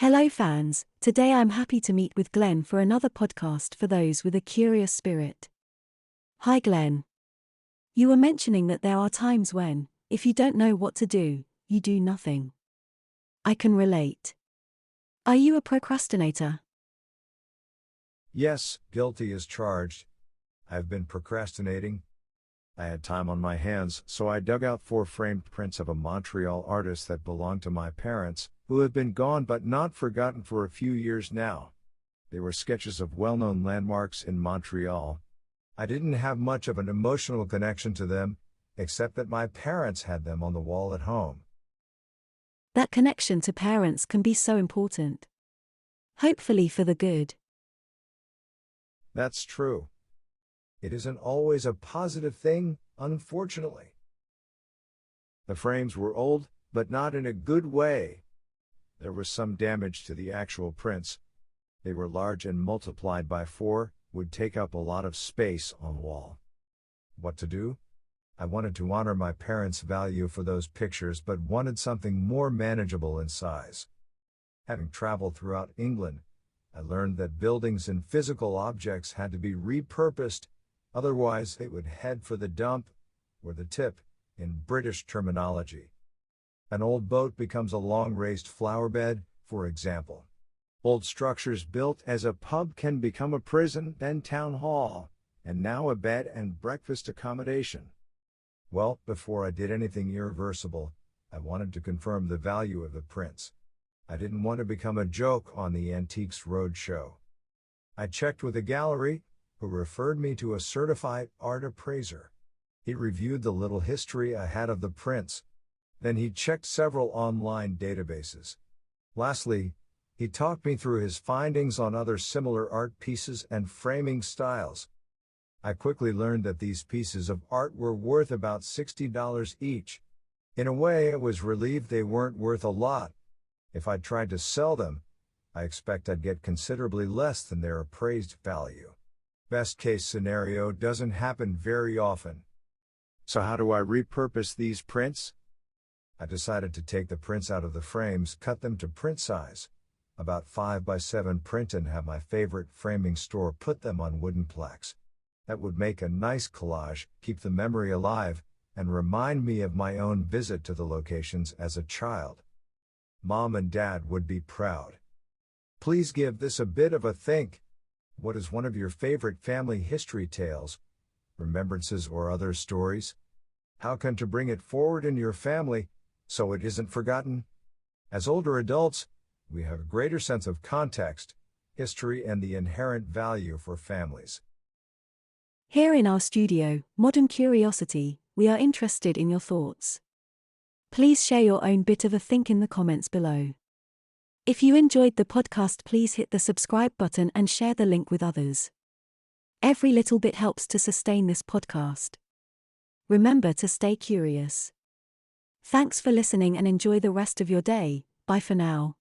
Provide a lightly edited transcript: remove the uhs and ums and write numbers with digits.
Hello fans, today I'm happy to meet with Glenn for another podcast for those with a curious spirit. Hi Glenn. You were mentioning that there are times when, if you don't know what to do, you do nothing. I can relate. Are you a procrastinator? Yes, guilty as charged. I've been procrastinating. I had time on my hands, so I dug out 4 framed prints of a Montreal artist that belonged to my parents, who have been gone but not forgotten for a few years now. They were sketches of well-known landmarks in Montreal. I didn't have much of an emotional connection to them, except that my parents had them on the wall at home. That connection to parents can be so important. Hopefully for the good. That's true. It isn't always a positive thing, unfortunately. The frames were old, but not in a good way. There was some damage to the actual prints. They were large and multiplied by 4, would take up a lot of space on the wall. What to do? I wanted to honor my parents' value for those pictures but wanted something more manageable in size. Having traveled throughout England, I learned that buildings and physical objects had to be repurposed, otherwise they would head for the dump, or the tip, in British terminology. An old boat becomes a long raised flower bed, for example. Old structures built as a pub can become a prison, then town hall, and now a bed and breakfast accommodation. Well, before I did anything irreversible, I wanted to confirm the value of the prints. I didn't want to become a joke on the Antiques Roadshow. I checked with a gallery, who referred me to a certified art appraiser. He reviewed the little history I had of the prints. Then he checked several online databases. Lastly, he talked me through his findings on other similar art pieces and framing styles. I quickly learned that these pieces of art were worth about $60 each. In a way, I was relieved they weren't worth a lot. If I tried to sell them, I expect I'd get considerably less than their appraised value. Best case scenario doesn't happen very often. So how do I repurpose these prints? I decided to take the prints out of the frames, cut them to print size, about 5 by 7 print, and have my favorite framing store put them on wooden plaques. That would make a nice collage, keep the memory alive, and remind me of my own visit to the locations as a child. Mom and Dad would be proud. Please give this a bit of a think. What is one of your favorite family history tales, remembrances, or other stories? How can to bring it forward in your family, so it isn't forgotten? As older adults, we have a greater sense of context, history, and the inherent value for families. Here in our studio, Modern Curiosity, we are interested in your thoughts. Please share your own bit of a think in the comments below. If you enjoyed the podcast, please hit the subscribe button and share the link with others. Every little bit helps to sustain this podcast. Remember to stay curious. Thanks for listening and enjoy the rest of your day. Bye for now.